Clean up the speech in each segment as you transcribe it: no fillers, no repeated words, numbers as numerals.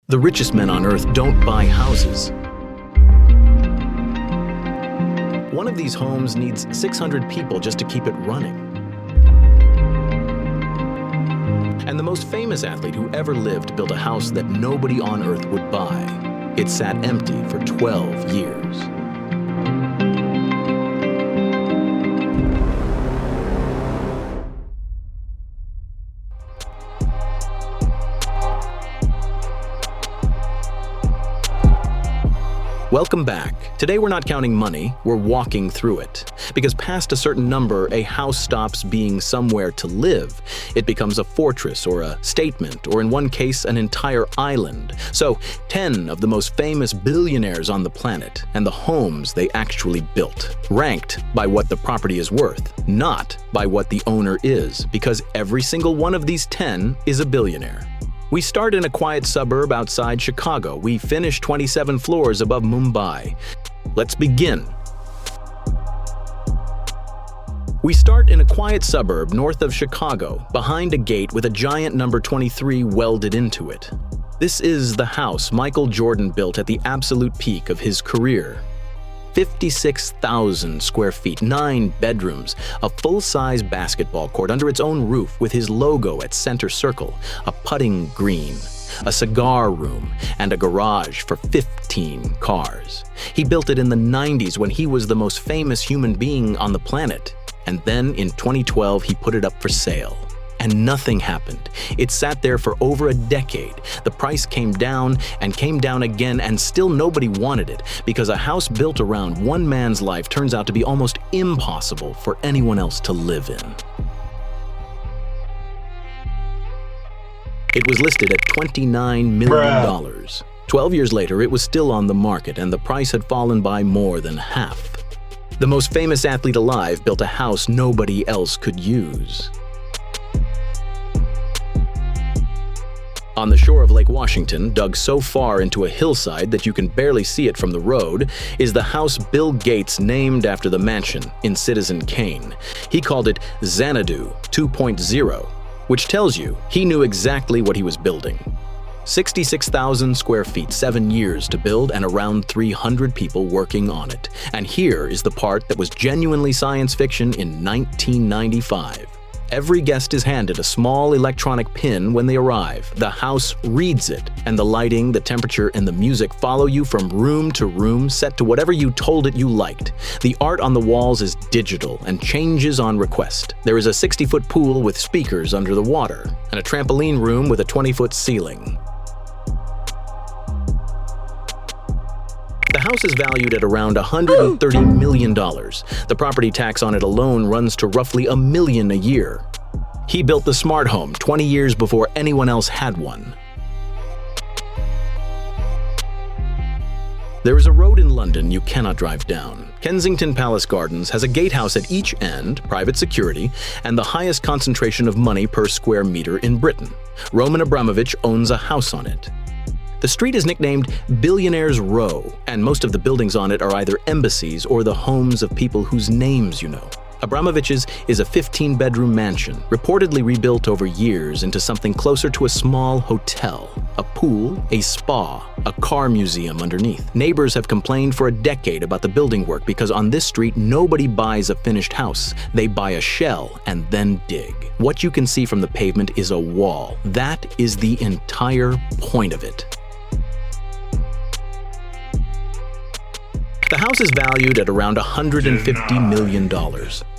The richest men on earth don't buy houses. One of these homes needs 600 people just to keep it running. And the most famous athlete who ever lived built a house that nobody on earth would buy. It sat empty for 12 years. Welcome back. Today we're not counting money, we're walking through it. Because past a certain number, a house stops being somewhere to live. It becomes a fortress or a statement, or in one case, an entire island. So, 10 of the most famous billionaires on the planet, and the homes they actually built. Ranked by what the property is worth, not by what the owner is, because every single one of these 10 is a billionaire. We start in a quiet suburb outside Chicago. We finish 27 floors above Mumbai. Let's begin. We start in a quiet suburb north of Chicago, behind a gate with a giant number 23 welded into it. This is the house Michael Jordan built at the absolute peak of his career. 56,000 square feet, 9 bedrooms, a full-size basketball court under its own roof with his logo at center circle, a putting green, a cigar room, and a garage for 15 cars. He built it in the 90s when he was the most famous human being on the planet. And then in 2012, he put it up for sale. And nothing happened. It sat there for over a decade. The price came down and came down again, and still nobody wanted it, because a house built around one man's life turns out to be almost impossible for anyone else to live in. It was listed at $29 million. 12 years later, it was still on the market, and the price had fallen by more than half. The most famous athlete alive built a house nobody else could use. On the shore of Lake Washington, dug so far into a hillside that you can barely see it from the road, is the house Bill Gates named after the mansion in Citizen Kane. He called it Xanadu 2.0, which tells you he knew exactly what he was building. 66,000 square feet, 7 years to build, and around 300 people working on it. And here is the part that was genuinely science fiction in 1995. Every guest is handed a small electronic pin when they arrive. The house reads it, and the lighting, the temperature, and the music follow you from room to room, set to whatever you told it you liked. The art on the walls is digital and changes on request. There is a 60-foot pool with speakers under the water, and a trampoline room with a 20-foot ceiling. The house is valued at around $130 million. The property tax on it alone runs to roughly $1 million a year. He built the smart home 20 years before anyone else had one. There is a road in London you cannot drive down. Kensington Palace Gardens has a gatehouse at each end, private security, and the highest concentration of money per square meter in Britain. Roman Abramovich owns a house on it. The street is nicknamed Billionaires Row, and most of the buildings on it are either embassies or the homes of people whose names you know. Abramovich's is a 15-bedroom mansion, reportedly rebuilt over years into something closer to a small hotel, a pool, a spa, a car museum underneath. Neighbors have complained for a decade about the building work because on this street, nobody buys a finished house. They buy a shell and then dig. What you can see from the pavement is a wall. That is the entire point of it. The house is valued at around $150 million,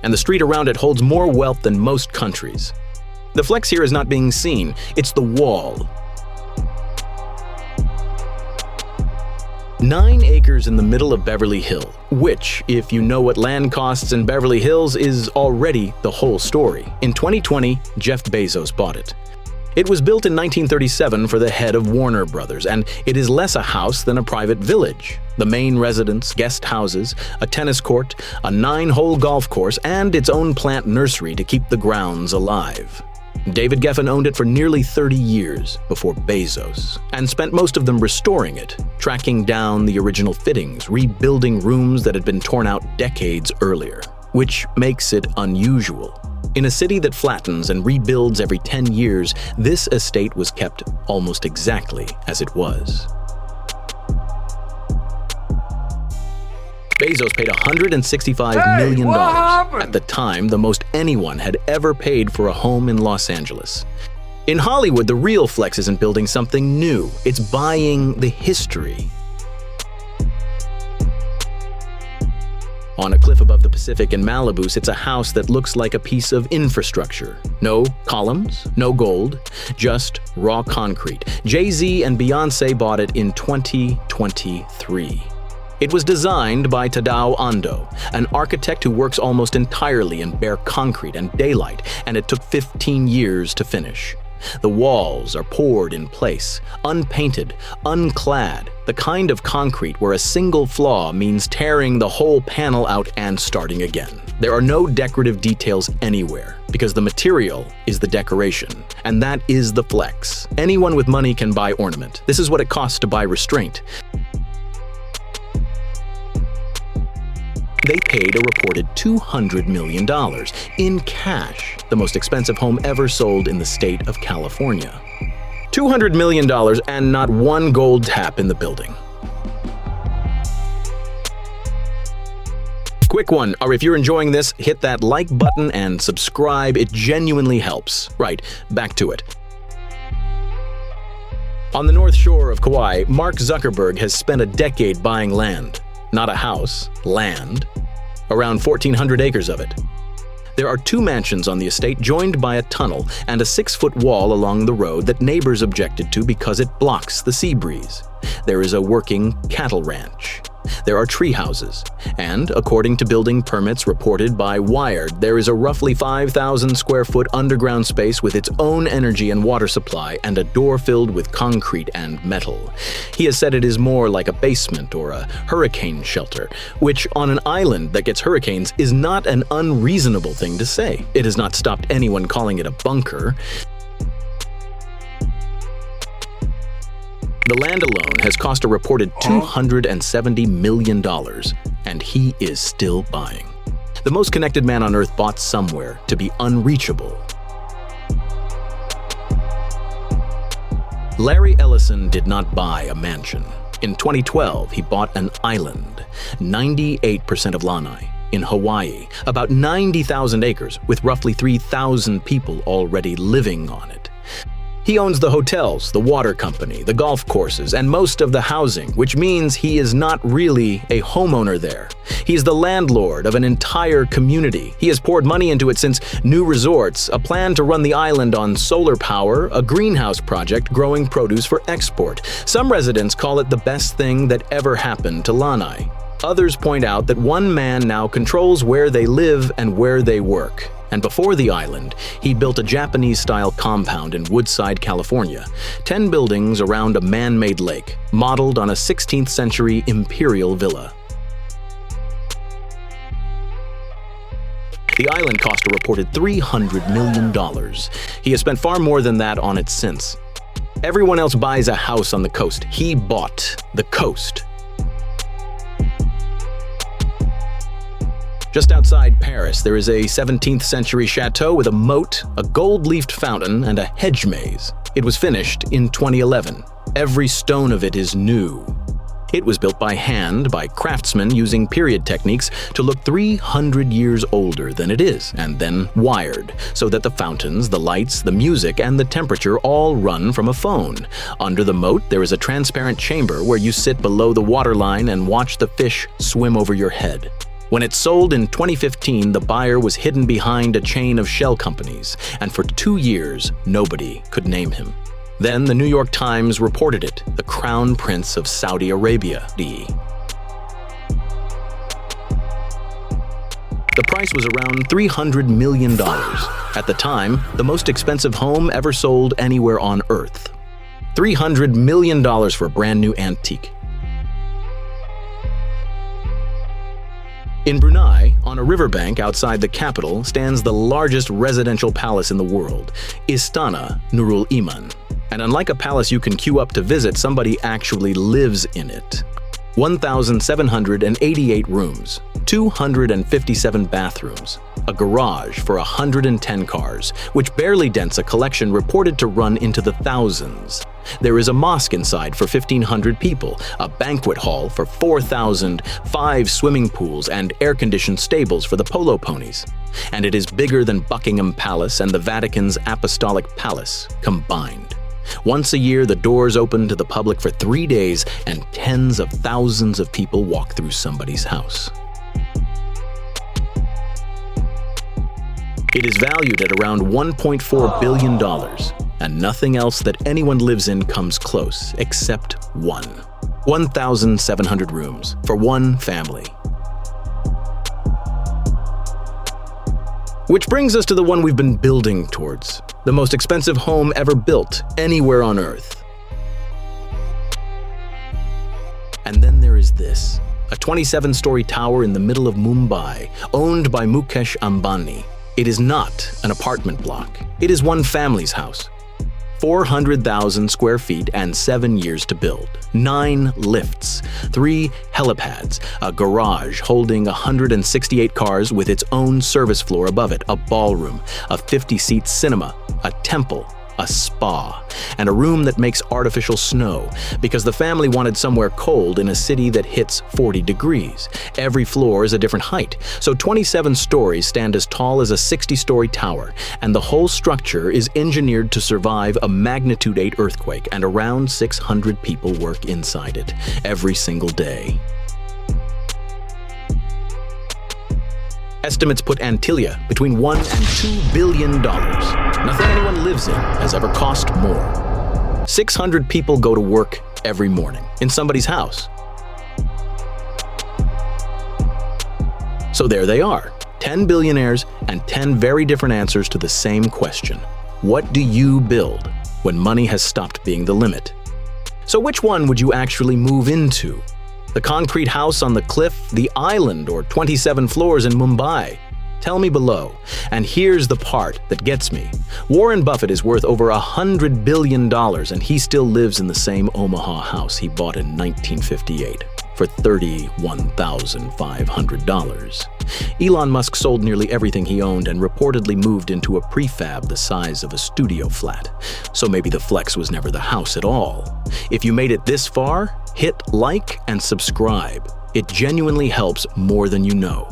and the street around it holds more wealth than most countries. The flex here is not being seen, it's the wall. 9 acres in the middle of Beverly Hills, which, if you know what land costs in Beverly Hills, is already the whole story. In 2020, Jeff Bezos bought it. It was built in 1937 for the head of Warner Brothers, and it is less a house than a private village. The main residence, guest houses, a tennis court, a 9-hole golf course, and its own plant nursery to keep the grounds alive. David Geffen owned it for nearly 30 years before Bezos, and spent most of them restoring it, tracking down the original fittings, rebuilding rooms that had been torn out decades earlier, which makes it unusual. In a city that flattens and rebuilds every 10 years, this estate was kept almost exactly as it was. Bezos paid $165 million. At the time, the most anyone had ever paid for a home in Los Angeles. In Hollywood, the real flex isn't building something new, it's buying the history. On a cliff above the Pacific in Malibu sits a house that looks like a piece of infrastructure. No columns, no gold, just raw concrete. Jay-Z and Beyoncé bought it in 2023. It was designed by Tadao Ando, an architect who works almost entirely in bare concrete and daylight, and it took 15 years to finish. The walls are poured in place, unpainted, unclad, the kind of concrete where a single flaw means tearing the whole panel out and starting again. There are no decorative details anywhere, because the material is the decoration, and that is the flex. Anyone with money can buy ornament. This is what it costs to buy restraint. They paid a reported $200 million in cash, the most expensive home ever sold in the state of California. $200 million and not one gold tap in the building. Quick one, or if you're enjoying this, hit that like button and subscribe. It genuinely helps. Right, back to it. On the north shore of Kauai, Mark Zuckerberg has spent a decade buying land. Not a house, land. Around 1,400 acres of it. There are 2 mansions on the estate joined by a tunnel and a 6-foot wall along the road that neighbors objected to because it blocks the sea breeze. There is a working cattle ranch. There are tree houses, and according to building permits reported by Wired, there is a roughly 5,000 square foot underground space with its own energy and water supply and a door filled with concrete and metal. He has said it is more like a basement or a hurricane shelter, which on an island that gets hurricanes is not an unreasonable thing to say. It has not stopped anyone calling it a bunker. The land alone has cost a reported $270 million, and he is still buying. The most connected man on earth bought somewhere to be unreachable. Larry Ellison did not buy a mansion. In 2012, he bought an island, 98% of Lanai, in Hawaii, about 90,000 acres, with roughly 3,000 people already living on it. He owns the hotels, the water company, the golf courses, and most of the housing, which means he is not really a homeowner there. He is the landlord of an entire community. He has poured money into it since new resorts, a plan to run the island on solar power, a greenhouse project growing produce for export. Some residents call it the best thing that ever happened to Lanai. Others point out that one man now controls where they live and where they work. And before the island, he built a Japanese-style compound in Woodside, California, 10 buildings around a man-made lake, modeled on a 16th-century imperial villa. The island cost a reported $300 million. He has spent far more than that on it since. Everyone else buys a house on the coast. He bought the coast. Just outside Paris, there is a 17th-century chateau with a moat, a gold-leafed fountain, and a hedge maze. It was finished in 2011. Every stone of it is new. It was built by hand by craftsmen using period techniques to look 300 years older than it is, and then wired, so that the fountains, the lights, the music, and the temperature all run from a phone. Under the moat, there is a transparent chamber where you sit below the waterline and watch the fish swim over your head. When it sold in 2015, the buyer was hidden behind a chain of shell companies, and for 2 years, nobody could name him. Then the New York Times reported it, the Crown Prince of Saudi Arabia. The price was around $300 million. At the time, the most expensive home ever sold anywhere on Earth. $300 million for a brand new antique. In Brunei, on a riverbank outside the capital, stands the largest residential palace in the world, Istana, Nurul Iman. And unlike a palace you can queue up to visit, somebody actually lives in it. 1,788 rooms, 257 bathrooms, a garage for 110 cars, which barely dents a collection reported to run into the thousands. There is a mosque inside for 1,500 people, a banquet hall for 4,000, 5 swimming pools, and air-conditioned stables for the polo ponies. And it is bigger than Buckingham Palace and the Vatican's Apostolic Palace combined. Once a year, the doors open to the public for 3 days, and tens of thousands of people walk through somebody's house. It is valued at around $1.4 billion, and nothing else that anyone lives in comes close, except one. 1,700 rooms for one family. Which brings us to the one we've been building towards, the most expensive home ever built anywhere on Earth. And then there is this, a 27-story tower in the middle of Mumbai, owned by Mukesh Ambani. It is not an apartment block. It is one family's house. 400,000 square feet and 7 years to build. 9 lifts, 3 helipads, a garage holding 168 cars with its own service floor above it, a ballroom, a 50-seat cinema, a temple, a spa, and a room that makes artificial snow because the family wanted somewhere cold in a city that hits 40 degrees. Every floor is a different height, so 27 stories stand as tall as a 60-story tower, and the whole structure is engineered to survive a magnitude 8 earthquake, and around 600 people work inside it every single day. Estimates put Antilia between $1 and $2 billion. Nothing anyone lives in has ever cost more. 600 people go to work every morning in somebody's house. So there they are, 10 billionaires and 10 very different answers to the same question. What do you build when money has stopped being the limit? So which one would you actually move into? The concrete house on the cliff, the island, or 27 floors in Mumbai? Tell me below. And here's the part that gets me. Warren Buffett is worth over $100 billion, and he still lives in the same Omaha house he bought in 1958 for $31,500. Elon Musk sold nearly everything he owned and reportedly moved into a prefab the size of a studio flat. So maybe the flex was never the house at all. If you made it this far, hit like and subscribe. It genuinely helps more than you know.